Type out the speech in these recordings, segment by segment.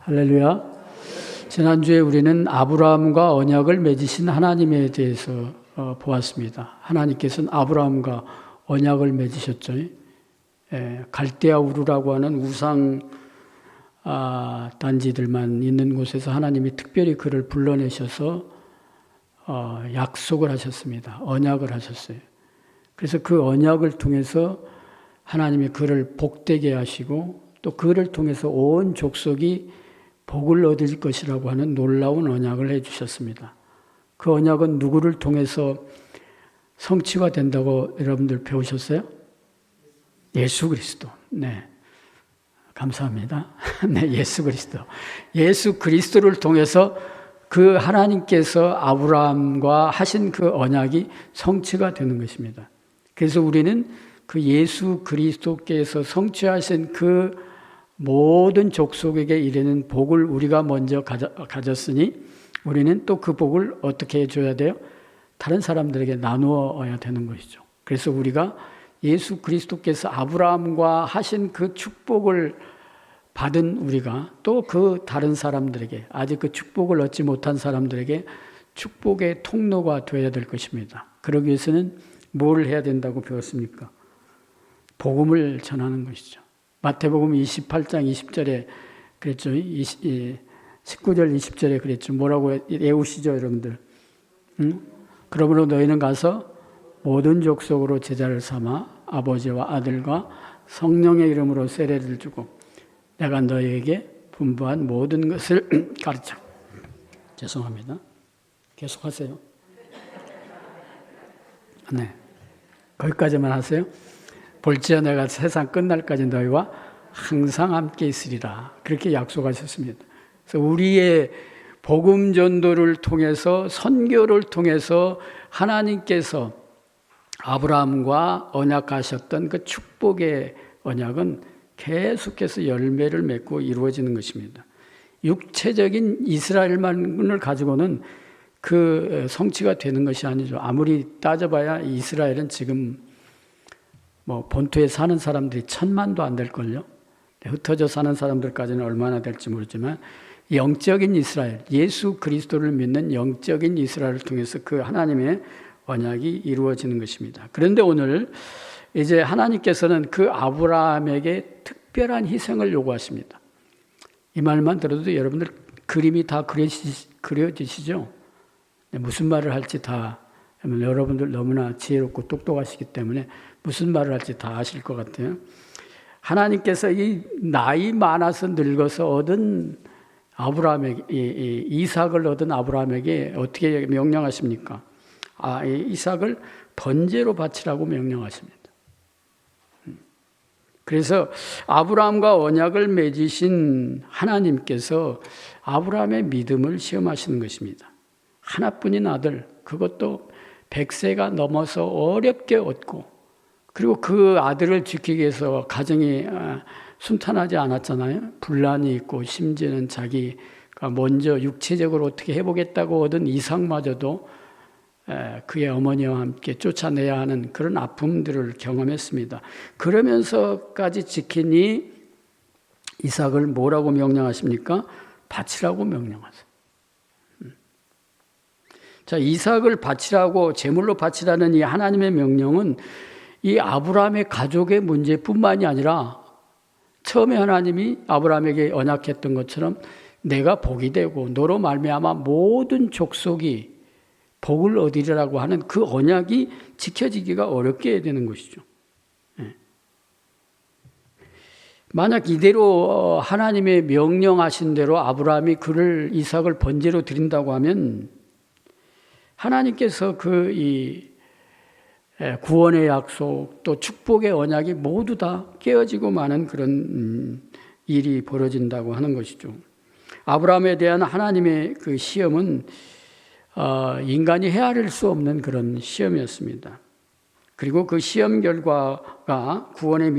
할렐루야. 지난주에 우리는 아브라함과 언약을 맺으신 하나님에 대해서 보았습니다. 하나님께서는 아브라함과 언약을 맺으셨죠. 갈대아 우르라고 하는 우상 단지들만 있는 곳에서 하나님이 특별히 그를 불러내셔서 약속을 하셨습니다. 언약을 하셨어요. 그래서 그 언약을 통해서 하나님이 그를 복되게 하시고 또 그를 통해서 온 족속이 복을 얻을 것이라고 하는 놀라운 언약을 해주셨습니다. 그 언약은 누구를 통해서 성취가 된다고 여러분들 배우셨어요? 예수 그리스도. 네. 감사합니다. 네, 예수 그리스도. 예수 그리스도를 통해서 그 하나님께서 아브라함과 하신 그 언약이 성취가 되는 것입니다. 그래서 우리는 그 예수 그리스도께서 성취하신 그 모든 족속에게 이르는 복을 우리가 먼저 가졌으니 우리는 또 그 복을 어떻게 해줘야 돼요? 다른 사람들에게 나누어야 되는 것이죠. 그래서 우리가 예수 그리스도께서 아브라함과 하신 그 축복을 받은 우리가 또 그 다른 사람들에게 아직 그 축복을 얻지 못한 사람들에게 축복의 통로가 되어야 될 것입니다. 그러기 위해서는 뭘 해야 된다고 배웠습니까? 복음을 전하는 것이죠. 마태복음 28장 20절에 그랬죠. 19절 20절에 그랬죠. 뭐라고 외우시죠, 여러분들? 그러므로 너희는 가서 모든 족속으로 제자를 삼아 아버지와 아들과 성령의 이름으로 세례를 주고 내가 너희에게 분부한 모든 것을 가르쳐. 죄송합니다. 계속하세요. 네, 거기까지만 하세요. 볼지어 내가 세상 끝날까지 너희와 항상 함께 있으리라. 그렇게 약속하셨습니다. 그래서 우리의 복음 전도를 통해서 선교를 통해서 하나님께서 아브라함과 언약하셨던 그 축복의 언약은 계속해서 열매를 맺고 이루어지는 것입니다. 육체적인 이스라엘만을 가지고는 그 성취가 되는 것이 아니죠. 아무리 따져봐야 이스라엘은 지금 본토에 사는 사람들이 1000만도 안 될걸요. 흩어져 사는 사람들까지는 얼마나 될지 모르지만 영적인 이스라엘, 예수 그리스도를 믿는 영적인 이스라엘을 통해서 그 하나님의 언약이 이루어지는 것입니다. 그런데 오늘 이제 하나님께서는 그 아브라함에게 특별한 희생을 요구하십니다. 이 말만 들어도 여러분들 그림이 다 그려지시죠? 무슨 말을 할지 다 여러분들 너무나 지혜롭고 똑똑하시기 때문에 무슨 말을 할지 다 아실 것 같아요. 하나님께서 이 나이 많아서 늙어서 얻은 아브라함에게, 이삭을 얻은 아브라함에게 어떻게 명령하십니까? 이삭을 번제로 바치라고 명령하십니다. 그래서 아브라함과 언약을 맺으신 하나님께서 아브라함의 믿음을 시험하시는 것입니다. 하나뿐인 아들, 그것도 100세가 넘어서 어렵게 얻고 그리고 그 아들을 지키기 위해서 가정이 순탄하지 않았잖아요. 분란이 있고 심지어는 자기가 먼저 육체적으로 어떻게 해보겠다고 얻은 이삭마저도 그의 어머니와 함께 쫓아내야 하는 그런 아픔들을 경험했습니다. 그러면서까지 지키니 이삭을 뭐라고 명령하십니까? 바치라고 명령하세요. 자, 이삭을 바치라고 제물로 바치라는 이 하나님의 명령은 이 아브라함의 가족의 문제뿐만이 아니라 처음에 하나님이 아브라함에게 언약했던 것처럼 내가 복이 되고 너로 말미암아 모든 족속이 복을 얻으리라고 하는 그 언약이 지켜지기가 어렵게 되는 것이죠. 만약 이대로 하나님의 명령하신 대로 아브라함이 그를 이삭을 번제로 드린다고 하면 하나님께서 이 구원의 약속 또 축복의 언약이 모두 다 깨어지고 마는 그런 일이 벌어진다고 하는 것이죠. 아브라함에 대한 하나님의 그 시험은 인간이 헤아릴 수 없는 그런 시험이었습니다. 그리고 그 시험 결과가 구원에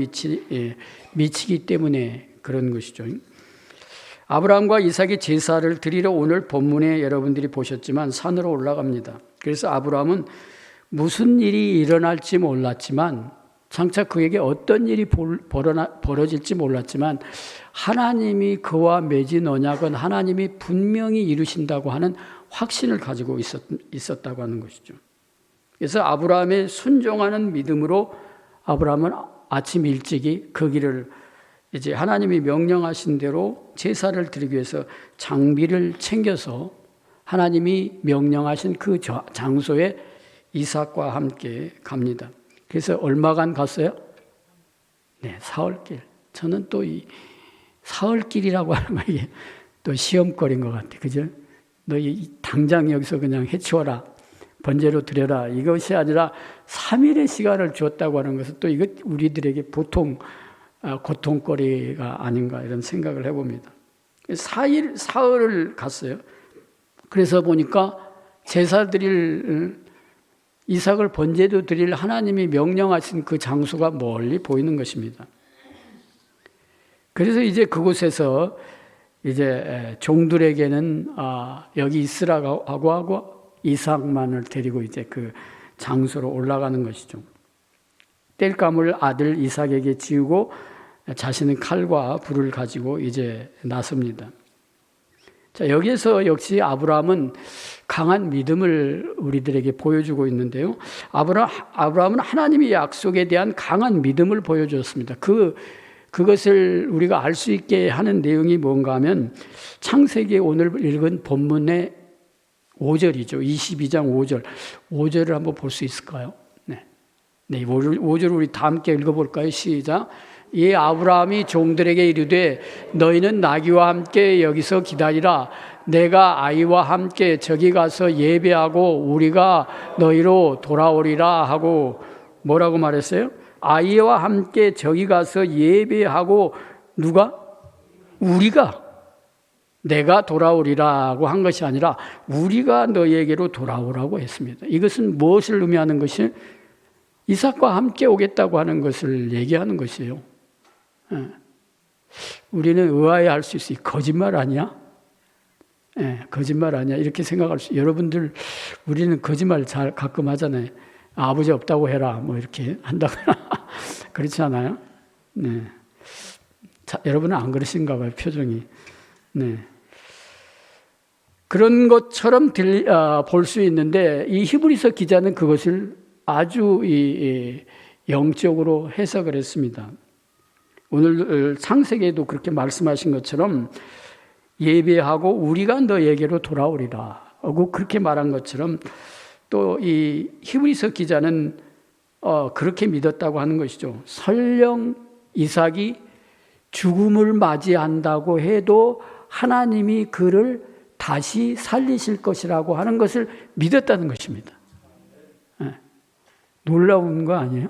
미치기 때문에 그런 것이죠. 아브라함과 이삭이 제사를 드리러 오늘 본문에 여러분들이 보셨지만 산으로 올라갑니다. 그래서 아브라함은 무슨 일이 일어날지 몰랐지만 장차 그에게 어떤 일이 벌어질지 몰랐지만 하나님이 그와 맺은 언약은 하나님이 분명히 이루신다고 하는 확신을 가지고 있었다고 하는 것이죠. 그래서 아브라함의 순종하는 믿음으로 아브라함은 아침 일찍이 그 길을 이제 하나님이 명령하신 대로 제사를 드리기 위해서 장비를 챙겨서 하나님이 명령하신 그 장소에 이삭과 함께 갑니다. 그래서 얼마간 갔어요? 네, 사흘길. 저는 또 이 사흘길이라고 하는 거 이게 또 시험거리인 것 같아. 그죠? 너 당장 여기서 그냥 해치워라. 번제로 드려라. 이것이 아니라 3일의 시간을 주었다고 하는 것은 또 이거 우리들에게 보통 고통거리가 아닌가 이런 생각을 해봅니다. 사흘을 갔어요. 그래서 보니까 제사 드릴 이삭을 번제로 드릴 하나님이 명령하신 그 장소가 멀리 보이는 것입니다. 그래서 이제 그곳에서 이제 종들에게는 여기 있으라고 하고 이삭만을 데리고 이제 그 장소로 올라가는 것이죠. 땔감을 아들 이삭에게 지우고 자신은 칼과 불을 가지고 이제 나섭니다. 자, 여기에서 역시 아브라함은 강한 믿음을 우리들에게 보여주고 있는데요. 아브라함은 하나님의 약속에 대한 강한 믿음을 보여주었습니다. 그것을 우리가 알 수 있게 하는 내용이 뭔가 하면 창세기 오늘 읽은 본문의 5절이죠. 22장 5절. 5절을 한번 볼 수 있을까요? 네. 5절 우리 다 함께 읽어볼까요? 시작. 이 아브라함이 종들에게 이르되 너희는 나귀와 함께 여기서 기다리라. 내가 아이와 함께 저기 가서 예배하고 우리가 너희로 돌아오리라 하고 뭐라고 말했어요? 아이와 함께 저기 가서 예배하고 누가? 우리가 내가 돌아오리라고 한 것이 아니라 우리가 너희에게로 돌아오라고 했습니다. 이것은 무엇을 의미하는 것이? 이삭과 함께 오겠다고 하는 것을 얘기하는 것이에요. 우리는 의아해할 수 있어요. 거짓말 아니야? 거짓말 아니야? 이렇게 생각할 수. 여러분들 우리는 거짓말 잘 가끔 하잖아요. 아버지 없다고 해라. 뭐 이렇게 한다거나 그렇지 않아요? 네. 자, 여러분은 안 그러신가 봐요. 표정이. 네. 그런 것처럼 볼 수 있는데 이 히브리서 기자는 그것을 아주 영적으로 해석을 했습니다. 오늘 창세기에도 그렇게 말씀하신 것처럼 예배하고 우리가 너에게로 돌아오리라 하고 그렇게 말한 것처럼 또 이 히브리서 기자는 그렇게 믿었다고 하는 것이죠. 설령 이삭이 죽음을 맞이한다고 해도 하나님이 그를 다시 살리실 것이라고 하는 것을 믿었다는 것입니다. 놀라운 거 아니에요?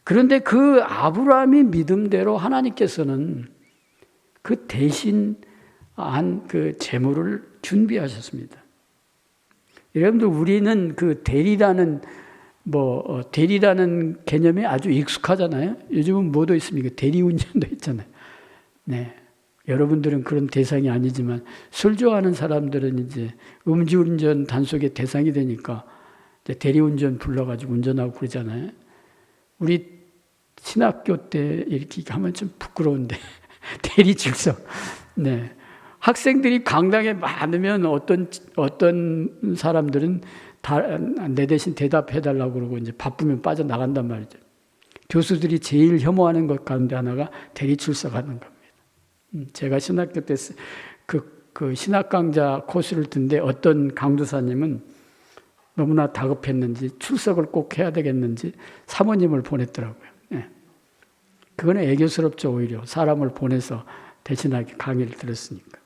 그런데 그 아브라함의 믿음대로 하나님께서는 그 대신한 그 제물을 준비하셨습니다. 여러분들 우리는 그 대리라는 개념에 아주 익숙하잖아요. 요즘은 뭐도 있습니까? 대리운전도 있잖아요. 네. 여러분들은 그런 대상이 아니지만 술 좋아하는 사람들은 이제 음주운전 단속의 대상이 되니까 이제 대리운전 불러가지고 운전하고 그러잖아요. 우리 신학교 때 이렇게 하면 좀 부끄러운데 대리 출석. 네. 학생들이 강당에 많으면 어떤 사람들은 내 대신 대답해달라고 그러고 이제 바쁘면 빠져나간단 말이죠. 교수들이 제일 혐오하는 것 가운데 하나가 대리 출석하는 겁니다. 제가 신학교 때 그 신학 강좌 코스를 듣는데 어떤 강도사님은 너무나 다급했는지 출석을 꼭 해야 되겠는지 사모님을 보냈더라고요. 네. 그건 애교스럽죠. 오히려 사람을 보내서 대신하게 강의를 들었으니까.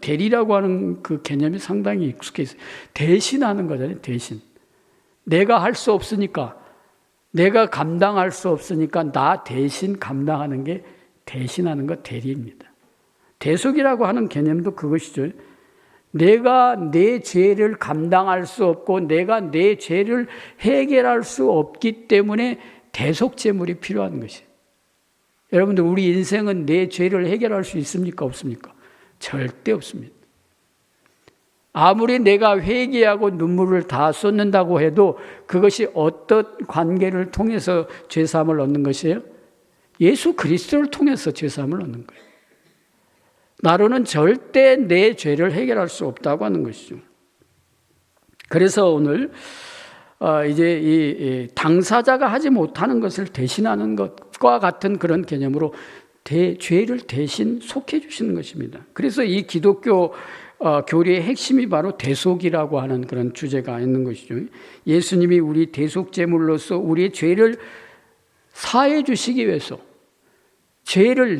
대리라고 하는 그 개념이 상당히 익숙해 있어요. 대신하는 거잖아요. 대신. 내가 할 수 없으니까, 내가 감당할 수 없으니까 나 대신 감당하는 게 대신하는 것 대리입니다. 대속이라고 하는 개념도 그것이죠. 내가 내 죄를 감당할 수 없고 내가 내 죄를 해결할 수 없기 때문에 대속제물이 필요한 것이에요. 여러분들 우리 인생은 내 죄를 해결할 수 있습니까? 없습니까? 절대 없습니다. 아무리 내가 회개하고 눈물을 다 쏟는다고 해도 그것이 어떤 관계를 통해서 죄사함을 얻는 것이에요? 예수 그리스도를 통해서 죄사함을 얻는 거예요. 나로는 절대 내 죄를 해결할 수 없다고 하는 것이죠. 그래서 오늘 이제 이 당사자가 하지 못하는 것을 대신하는 것과 같은 그런 개념으로 죄를 대신 속해 주시는 것입니다. 그래서 이 기독교 교리의 핵심이 바로 대속이라고 하는 그런 주제가 있는 것이죠. 예수님이 우리 대속제물로서 우리의 죄를 사해 주시기 위해서,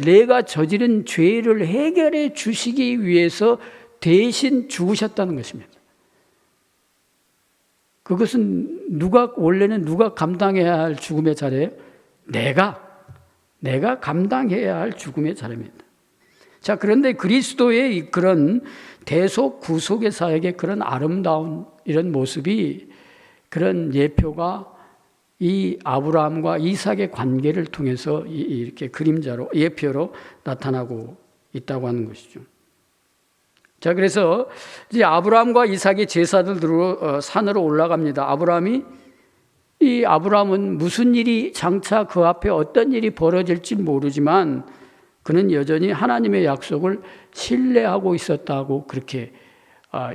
내가 저지른 죄를 해결해 주시기 위해서 대신 죽으셨다는 것입니다. 그것은 원래는 누가 감당해야 할 죽음의 자리예요? 내가 감당해야 할 죽음의 자리입니다. 자, 그런데 그리스도의 그런 대속 구속의 사역의 그런 아름다운 이런 모습이, 그런 예표가 이 아브라함과 이삭의 관계를 통해서 이렇게 그림자로, 예표로 나타나고 있다고 하는 것이죠. 자, 그래서 이제 아브라함과 이삭의 제사들로 산으로 올라갑니다. 아브라함은 무슨 일이 장차 그 앞에 어떤 일이 벌어질지 모르지만 그는 여전히 하나님의 약속을 신뢰하고 있었다고, 그렇게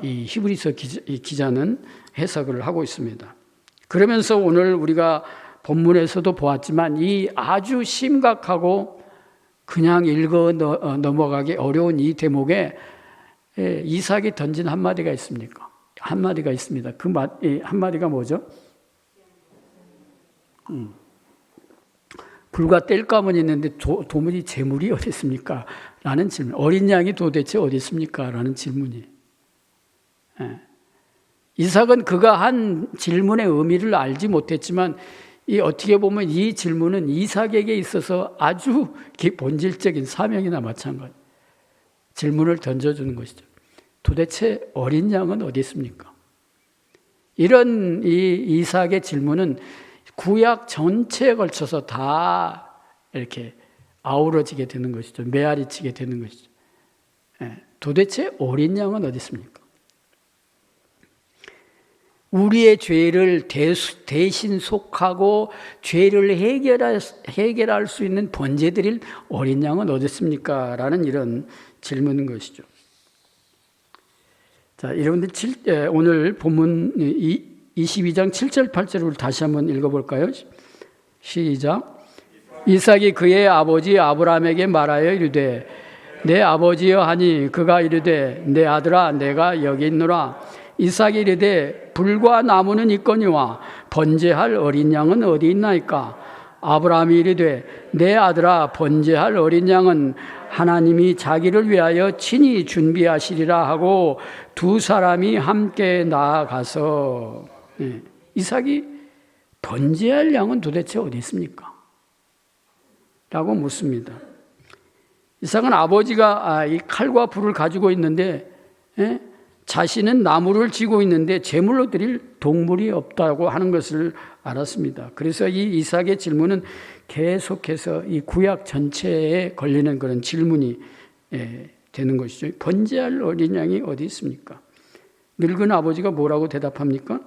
이 히브리서 기자는 해석을 하고 있습니다. 그러면서 오늘 우리가 본문에서도 보았지만 이 아주 심각하고 그냥 읽어 넘어가기 어려운 이 대목에 이삭이 던진 한마디가 있습니다. 그 한마디가 뭐죠? 불과 뗄감은 있는데 도무지 재물이 어디 있습니까? 라는 질문. 어린 양이 도대체 어디 있습니까? 라는 질문이. 이삭은 그가 한 질문의 의미를 알지 못했지만 어떻게 보면 이 질문은 이삭에게 있어서 아주 본질적인 사명이나 마찬가지. 질문을 던져주는 것이죠. 도대체 어린 양은 어디 있습니까? 이런 이삭의 질문은 구약 전체에 걸쳐서 다 이렇게 아우러지게 되는 것이죠. 메아리치게 되는 것이죠. 도대체 어린 양은 어디 있습니까? 우리의 죄를 대신 속하고 죄를 해결할 수 있는 번제드릴 어린 양은 어디 있습니까? 라는 이런 질문인 것이죠. 자, 여러분들 오늘 본문 22장 7절 8절을 다시 한번 읽어볼까요? 시작. 이삭이 그의 아버지 아브라함에게 말하여 이르되 내 아버지여 하니 그가 이르되 내 아들아 내가 여기 있노라. 이삭이 이르되 불과 나무는 있거니와 번제할 어린 양은 어디 있나이까? 아브라함이 이르되 내 아들아 번제할 어린 양은 하나님이 자기를 위하여 친히 준비하시리라 하고 두 사람이 함께 나아가서, 이삭이 번제할 양은 도대체 어디 있습니까? 라고 묻습니다. 이삭은 아버지가 이 칼과 불을 가지고 있는데 자신은 나무를 쥐고 있는데 제물로 드릴 동물이 없다고 하는 것을 알았습니다. 그래서 이 이삭의 질문은 계속해서 이 구약 전체에 걸리는 그런 질문이 되는 것이죠. 번제할 어린 양이 어디 있습니까? 늙은 아버지가 뭐라고 대답합니까?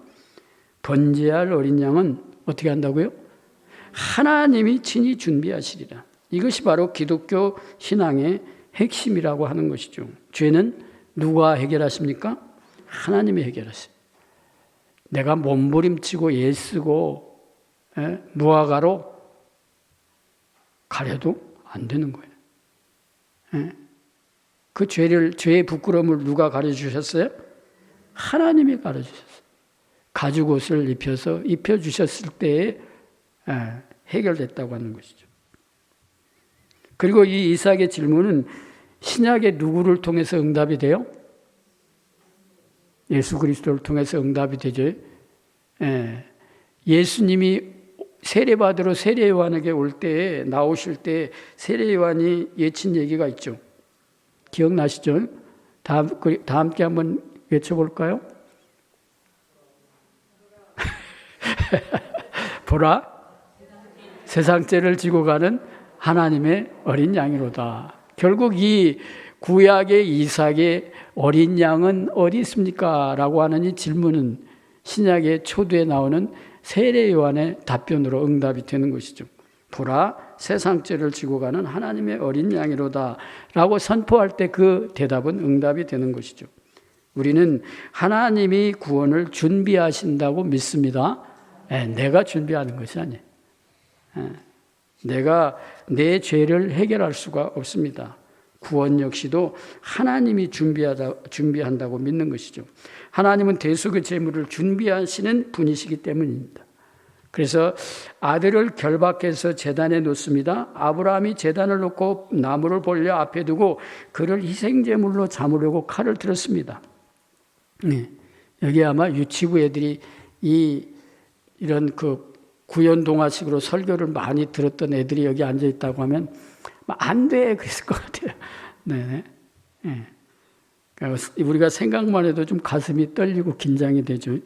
번제할 어린 양은 어떻게 한다고요? 하나님이 친히 준비하시리라. 이것이 바로 기독교 신앙의 핵심이라고 하는 것이죠. 죄는 누가 해결하십니까? 하나님이 해결하세요. 내가 몸부림치고 애쓰고 무화과로 가려도 안 되는 거예요. 그 죄의 부끄러움을 누가 가려주셨어요? 하나님이 가려주셨어요. 가죽옷을 입혀주셨을 때에 해결됐다고 하는 것이죠. 그리고 이 이삭의 질문은 신약의 누구를 통해서 응답이 돼요? 예수 그리스도를 통해서 응답이 되죠. 예수님이 세례받으러 세례요한에게 나오실 때 세례요한이 예친 얘기가 있죠. 기억나시죠? 다 함께 한번 외쳐볼까요? 보라, 세상 죄를 지고 가는 하나님의 어린 양이로다. 결국 이 구약의 이삭의 어린 양은 어디 있습니까? 라고 하는 이 질문은 신약의 초두에 나오는 세례 요한의 답변으로 응답이 되는 것이죠. 보라, 세상 죄를 지고 가는 하나님의 어린 양이로다 라고 선포할 때 그 대답은 응답이 되는 것이죠. 우리는 하나님이 구원을 준비하신다고 믿습니다. 내가 준비하는 것이 아니에요. 내가 내 죄를 해결할 수가 없습니다. 구원 역시도 하나님이 준비한다고 믿는 것이죠. 하나님은 대속의 제물을 준비하시는 분이시기 때문입니다. 그래서 아들을 결박해서 제단에 놓습니다. 아브라함이 제단을 놓고 나무를 벌려 앞에 두고 그를 희생제물로 잡으려고 칼을 들었습니다. 여기 아마 유치부 애들이 이런 그 구연동화식으로 설교를 많이 들었던 애들이 여기 앉아 있다고 하면 안 돼 그랬을 것 같아요. 네. 우리가 생각만 해도 좀 가슴이 떨리고 긴장이 되죠.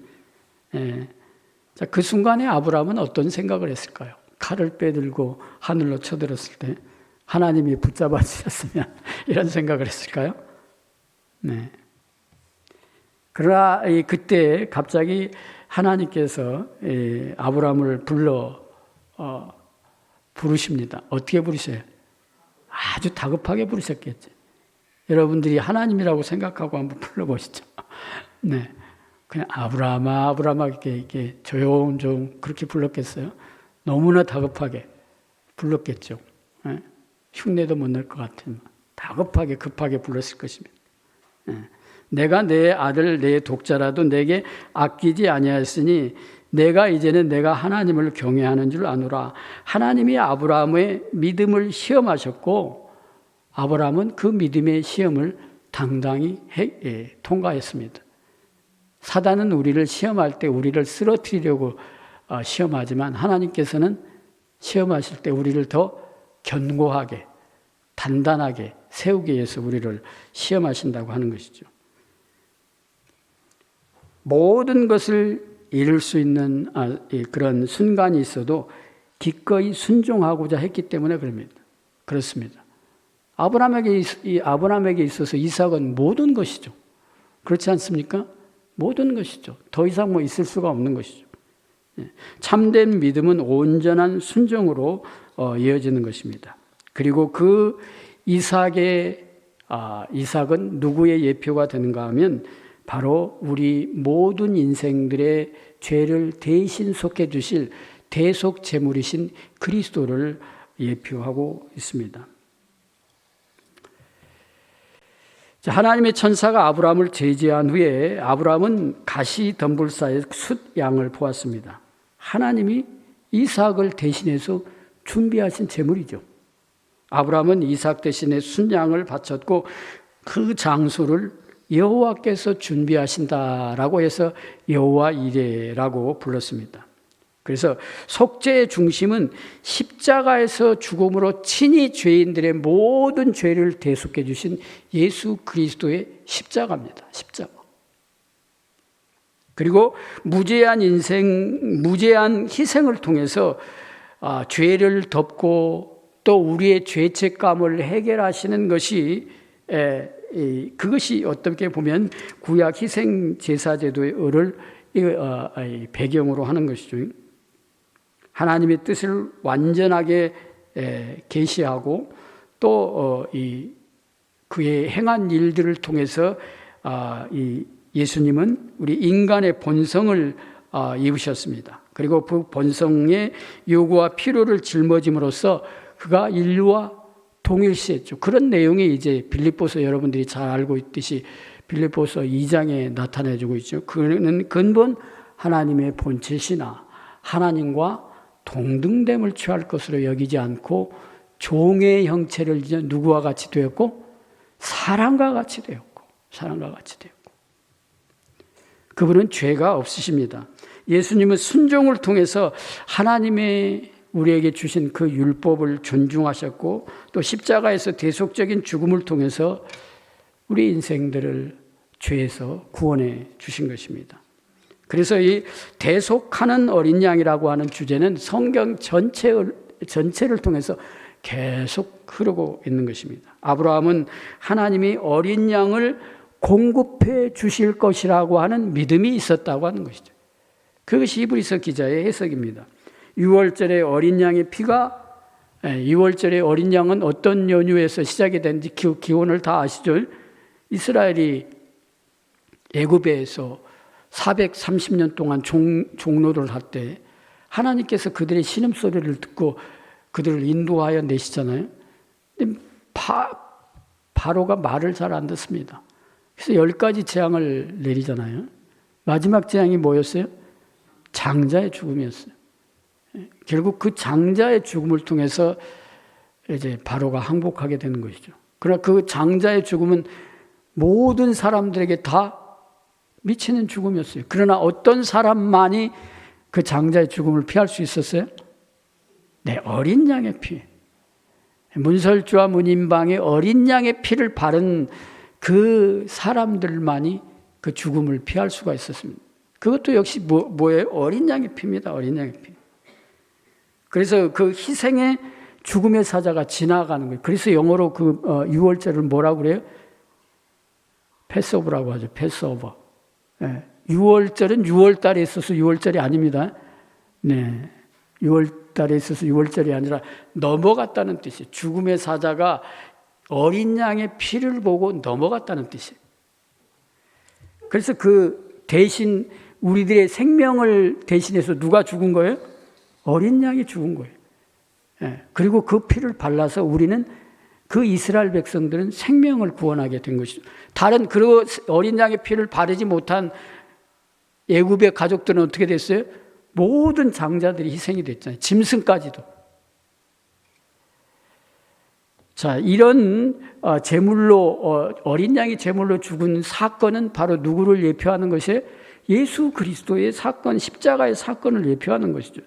자, 그 순간에 아브라함은 어떤 생각을 했을까요? 칼을 빼들고 하늘로 쳐들었을 때 하나님이 붙잡아 주셨으면 이런 생각을 했을까요? 네. 그러나 그때 갑자기 하나님께서 아브라함을 부르십니다. 어떻게 부르셔요? 아주 다급하게 부르셨겠지. 여러분들이 하나님이라고 생각하고 한번 불러보시죠. 네, 그냥 아브라함아, 아브라함아 이렇게 조용조용 그렇게 불렀겠어요? 너무나 다급하게 불렀겠죠. 네? 흉내도 못 낼 것 같은 다급하게 급하게 불렀을 것입니다. 네. 내가 내 아들 내 독자라도 내게 아끼지 아니하였으니 내가 이제는 내가 하나님을 경외하는 줄 아노라. 하나님이 아브라함의 믿음을 시험하셨고 아브라함은 그 믿음의 시험을 당당히 통과했습니다. 사단은 우리를 시험할 때 우리를 쓰러뜨리려고 시험하지만 하나님께서는 시험하실 때 우리를 더 견고하게 단단하게 세우기 위해서 우리를 시험하신다고 하는 것이죠. 모든 것을 이룰 수 있는 그런 순간이 있어도 기꺼이 순종하고자 했기 때문에 그렇습니다. 아브라함에게 있어서 이삭은 모든 것이죠. 그렇지 않습니까? 모든 것이죠. 더 이상 있을 수가 없는 것이죠. 참된 믿음은 온전한 순종으로 이어지는 것입니다. 그리고 그 이삭은 누구의 예표가 되는가 하면 바로 우리 모든 인생들의 죄를 대신 속해 주실 대속 제물이신 그리스도를 예표하고 있습니다. 하나님의 천사가 아브라함을 제지한 후에 아브라함은 가시 덤불사의 숫 양을 보았습니다. 하나님이 이삭을 대신해서 준비하신 제물이죠. 아브라함은 이삭 대신에 순양을 바쳤고 그 장소를 여호와께서 준비하신다라고 해서 여호와 이레라고 불렀습니다. 그래서 속죄의 중심은 십자가에서 죽음으로 친히 죄인들의 모든 죄를 대속해 주신 예수 그리스도의 십자가입니다. 십자가. 그리고 무제한 희생을 통해서 죄를 덮고 또 우리의 죄책감을 해결하시는 것이 그것이 어떻게 보면 구약 희생 제사 제도를 배경으로 하는 것이죠. 하나님의 뜻을 완전하게 계시하고 또 그의 행한 일들을 통해서 예수님은 우리 인간의 본성을 입으셨습니다. 그리고 그 본성의 요구와 필요를 짊어짐으로써 그가 인류와 동일시했죠. 그런 내용이 이제 빌립보서 여러분들이 잘 알고 있듯이 빌립보서 2장에 나타내주고 있죠. 그는 근본 하나님의 본체시나 하나님과 동등됨을 취할 것으로 여기지 않고 종의 형체를 이제 누구와 같이 되었고 사람과 같이 되었고 그분은 죄가 없으십니다. 예수님은 순종을 통해서 하나님의 우리에게 주신 그 율법을 존중하셨고 또 십자가에서 대속적인 죽음을 통해서 우리 인생들을 죄에서 구원해 주신 것입니다. 그래서 이 대속하는 어린 양이라고 하는 주제는 성경 전체를 통해서 계속 흐르고 있는 것입니다. 아브라함은 하나님이 어린 양을 공급해 주실 것이라고 하는 믿음이 있었다고 하는 것이죠. 그것이 히브리서 기자의 해석입니다. 6월절의 어린 양의 피가 6월절의 어린 양은 어떤 연유에서 시작이 됐는지 기원을 다 아시죠? 이스라엘이 애굽에서 430년 동안 종노를 할 때 하나님께서 그들의 신음소리를 듣고 그들을 인도하여 내시잖아요. 근데 바로가 말을 잘 안 듣습니다. 그래서 10가지 재앙을 내리잖아요. 마지막 재앙이 뭐였어요? 장자의 죽음이었어요. 결국 그 장자의 죽음을 통해서 이제 바로가 항복하게 되는 것이죠. 그러나 그 장자의 죽음은 모든 사람들에게 다 미치는 죽음이었어요. 그러나 어떤 사람만이 그 장자의 죽음을 피할 수 있었어요? 네, 어린 양의 피. 문설주와 문인방의 어린 양의 피를 바른 그 사람들만이 그 죽음을 피할 수가 있었습니다. 그것도 역시 뭐예요? 어린 양의 피입니다. 어린 양의 피. 그래서 그 희생의 죽음의 사자가 지나가는 거예요. 그래서 영어로 그 6월절을 뭐라고 그래요? 패스오버라고 하죠. 패스오버. 6월절은 6월달에 있어서 6월절이 아닙니다. 네, 6월달에 있어서 6월절이 아니라 넘어갔다는 뜻이에요. 죽음의 사자가 어린 양의 피를 보고 넘어갔다는 뜻이에요. 그래서 그 대신 우리들의 생명을 대신해서 누가 죽은 거예요? 어린 양이 죽은 거예요. 그리고 그 피를 발라서 우리는 그 이스라엘 백성들은 생명을 구원하게 된 것이죠. 다른 그 어린 양의 피를 바르지 못한 애굽의 가족들은 어떻게 됐어요? 모든 장자들이 희생이 됐잖아요. 짐승까지도. 자, 이런 제물로 어린 양이 제물로 죽은 사건은 바로 누구를 예표하는 것이에요? 예수 그리스도의 사건, 십자가의 사건을 예표하는 것이죠.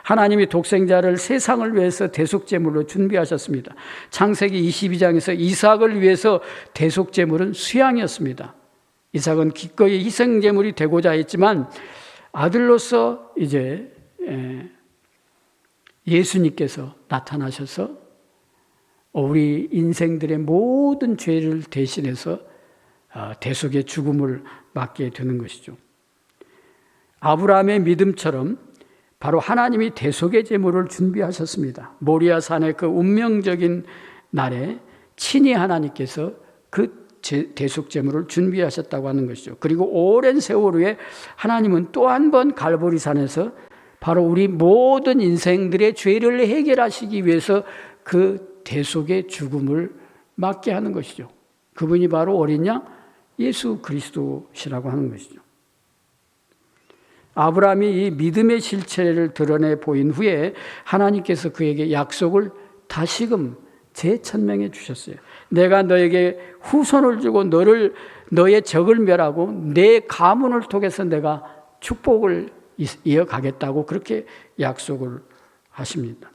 하나님이 독생자를 세상을 위해서 대속제물로 준비하셨습니다. 창세기 22장에서 이삭을 위해서 대속제물은 수양이었습니다. 이삭은 기꺼이 희생제물이 되고자 했지만 아들로서 이제 예수님께서 나타나셔서 우리 인생들의 모든 죄를 대신해서 대속의 죽음을 맞게 되는 것이죠. 아브라함의 믿음처럼 바로 하나님이 대속의 제물을 준비하셨습니다. 모리아 산의 그 운명적인 날에 친히 하나님께서 그 대속 제물을 준비하셨다고 하는 것이죠. 그리고 오랜 세월 후에 하나님은 또 한 번 갈보리 산에서 바로 우리 모든 인생들의 죄를 해결하시기 위해서 그 대속의 죽음을 맞게 하는 것이죠. 그분이 바로 어린 양 예수 그리스도시라고 하는 것이죠. 아브라함이 이 믿음의 실체를 드러내 보인 후에 하나님께서 그에게 약속을 다시금 재천명해 주셨어요. 내가 너에게 후손을 주고 너의 적을 멸하고 내 가문을 통해서 내가 축복을 이어가겠다고 그렇게 약속을 하십니다.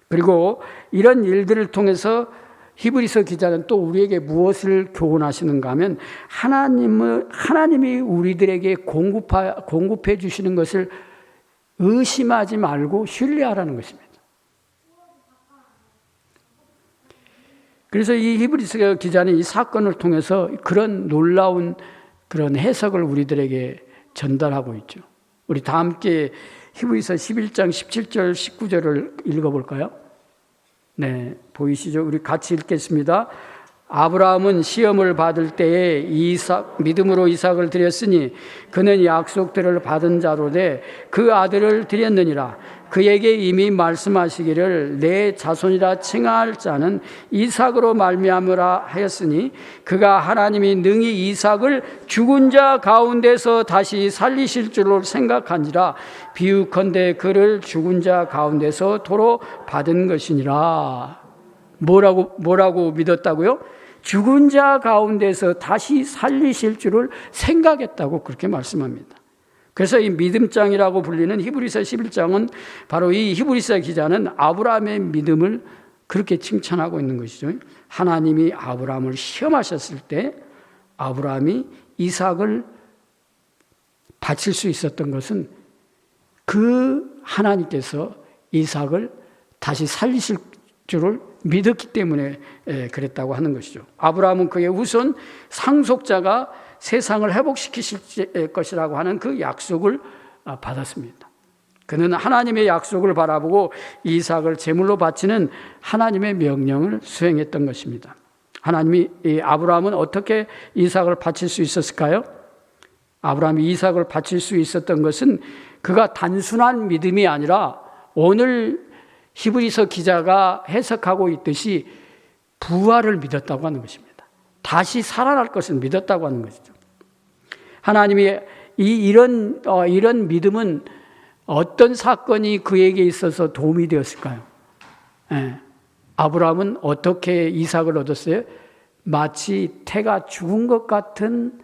그리고 이런 일들을 통해서 히브리서 기자는 또 우리에게 무엇을 교훈하시는가 하면 하나님이 우리들에게 공급해 주시는 것을 의심하지 말고 신뢰하라는 것입니다. 그래서 이 히브리서 기자는 이 사건을 통해서 그런 놀라운 그런 해석을 우리들에게 전달하고 있죠. 우리 다 함께 히브리서 11장 17절 19절을 읽어볼까요? 네, 보이시죠? 우리 같이 읽겠습니다. 아브라함은 시험을 받을 때에 믿음으로 이삭을 드렸으니 그는 약속들을 받은 자로되 그 아들을 드렸느니라. 그에게 이미 말씀하시기를 내 자손이라 칭할 자는 이삭으로 말미암으라 하였으니 그가 하나님이 능히 이삭을 죽은 자 가운데서 다시 살리실 줄로 생각한지라. 비유컨대 그를 죽은 자 가운데서 도로 받은 것이니라. 뭐라고 믿었다고요? 죽은 자 가운데서 다시 살리실 줄을 생각했다고 그렇게 말씀합니다. 그래서 이 믿음장이라고 불리는 히브리서 11장은 바로 이 히브리서 기자는 아브라함의 믿음을 그렇게 칭찬하고 있는 것이죠. 하나님이 아브라함을 시험하셨을 때 아브라함이 이삭을 바칠 수 있었던 것은 그 하나님께서 이삭을 다시 살리실 줄을 믿었기 때문에 그랬다고 하는 것이죠. 아브라함은 그의 우선 상속자가 세상을 회복시키실 것이라고 하는 그 약속을 받았습니다. 그는 하나님의 약속을 바라보고 이삭을 제물로 바치는 하나님의 명령을 수행했던 것입니다. 아브라함은 어떻게 이삭을 바칠 수 있었을까요? 아브라함이 이삭을 바칠 수 있었던 것은 그가 단순한 믿음이 아니라 오늘 히브리서 기자가 해석하고 있듯이 부활을 믿었다고 하는 것입니다. 다시 살아날 것을 믿었다고 하는 것이죠. 하나님이 이런 믿음은 어떤 사건이 그에게 있어서 도움이 되었을까요? 아브라함은 어떻게 이삭을 얻었어요? 마치 태가 죽은 것 같은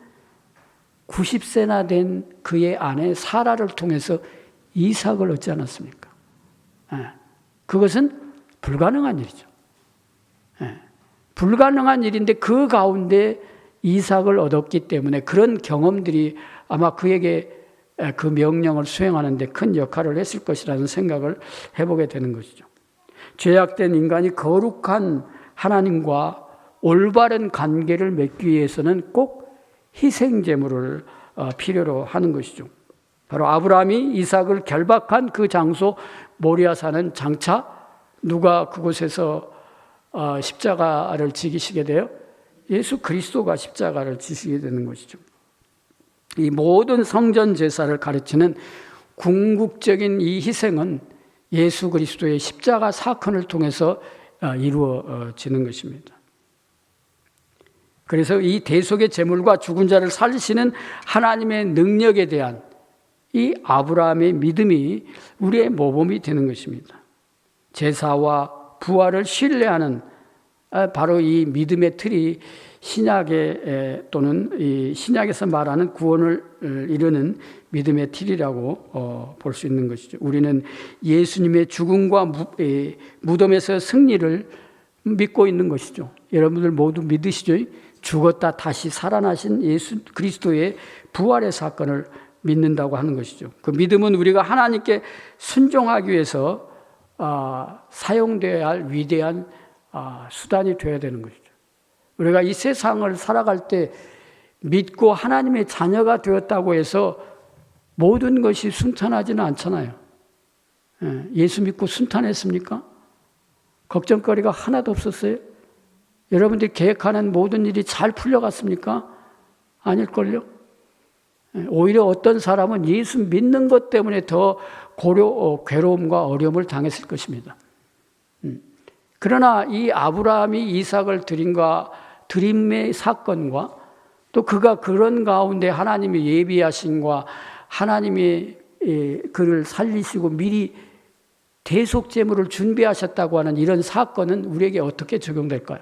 90세나 된 그의 아내 사라를 통해서 이삭을 얻지 않았습니까? 그것은 불가능한 일이죠. 불가능한 일인데 그 가운데 이삭을 얻었기 때문에 그런 경험들이 아마 그에게 그 명령을 수행하는 데 큰 역할을 했을 것이라는 생각을 해보게 되는 것이죠. 죄악된 인간이 거룩한 하나님과 올바른 관계를 맺기 위해서는 꼭 희생제물을 필요로 하는 것이죠. 바로 아브라함이 이삭을 결박한 그 장소 모리아산은 장차 누가 그곳에서 십자가를 지기시게 돼요? 예수 그리스도가 십자가를 지시게 되는 것이죠. 이 모든 성전 제사를 가르치는 궁극적인 이 희생은 예수 그리스도의 십자가 사건을 통해서 이루어지는 것입니다. 그래서 이 대속의 제물과 죽은 자를 살리시는 하나님의 능력에 대한 이 아브라함의 믿음이 우리의 모범이 되는 것입니다. 제사와 부활을 신뢰하는 바로 이 믿음의 틀이 신약에 또는 이 신약에서 말하는 구원을 이루는 믿음의 틀이라고 볼 수 있는 것이죠. 우리는 예수님의 죽음과 무덤에서 승리를 믿고 있는 것이죠. 여러분들 모두 믿으시죠? 죽었다 다시 살아나신 예수 그리스도의 부활의 사건을 믿는다고 하는 것이죠. 그 믿음은 우리가 하나님께 순종하기 위해서 사용되어야 할 위대한 수단이 되어야 되는 것이죠. 우리가 이 세상을 살아갈 때 믿고 하나님의 자녀가 되었다고 해서 모든 것이 순탄하지는 않잖아요. 예수 믿고 순탄했습니까? 걱정거리가 하나도 없었어요? 여러분들이 계획하는 모든 일이 잘 풀려갔습니까? 아닐걸요? 오히려 어떤 사람은 예수 믿는 것 때문에 더 괴로움과 어려움을 당했을 것입니다. 그러나 이 아브라함이 이삭을 드림의 사건과 또 그가 그런 가운데 하나님의 예비하심과 하나님의 그를 살리시고 미리 대속제물을 준비하셨다고 하는 이런 사건은 우리에게 어떻게 적용될까요?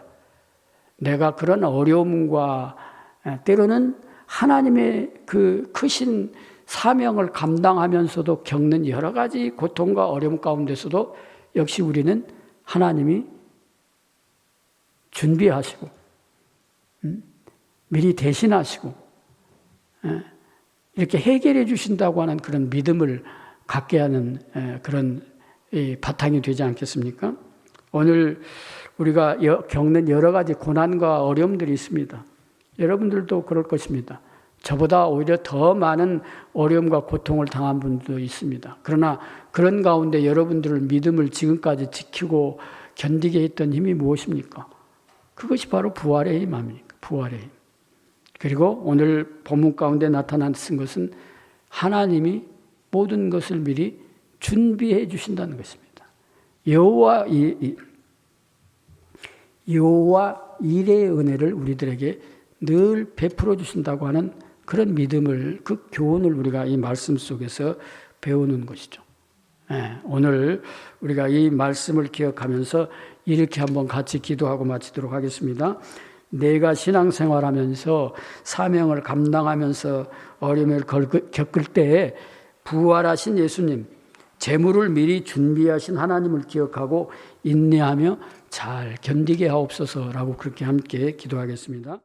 내가 그런 어려움과 때로는 하나님의 그 크신 사명을 감당하면서도 겪는 여러 가지 고통과 어려움 가운데서도 역시 우리는 하나님이 준비하시고 미리 대신하시고 이렇게 해결해 주신다고 하는 그런 믿음을 갖게 하는 그런 바탕이 되지 않겠습니까? 오늘 우리가 겪는 여러 가지 고난과 어려움들이 있습니다. 여러분들도 그럴 것입니다. 저보다 오히려 더 많은 어려움과 고통을 당한 분도 있습니다. 그러나 그런 가운데 여러분들의 믿음을 지금까지 지키고 견디게 했던 힘이 무엇입니까? 그것이 바로 부활의 힘 아닙니까? 부활의 힘. 그리고 오늘 본문 가운데 나타난 것은 하나님이 모든 것을 미리 준비해 주신다는 것입니다. 여호와 일의 은혜를 우리들에게 늘 베풀어 주신다고 하는 그런 믿음을, 그 교훈을 우리가 이 말씀 속에서 배우는 것이죠. 오늘 우리가 이 말씀을 기억하면서 이렇게 한번 같이 기도하고 마치도록 하겠습니다. 내가 신앙생활하면서 사명을 감당하면서 어려움을 겪을 때에 부활하신 예수님, 재물을 미리 준비하신 하나님을 기억하고 인내하며 잘 견디게 하옵소서라고 그렇게 함께 기도하겠습니다.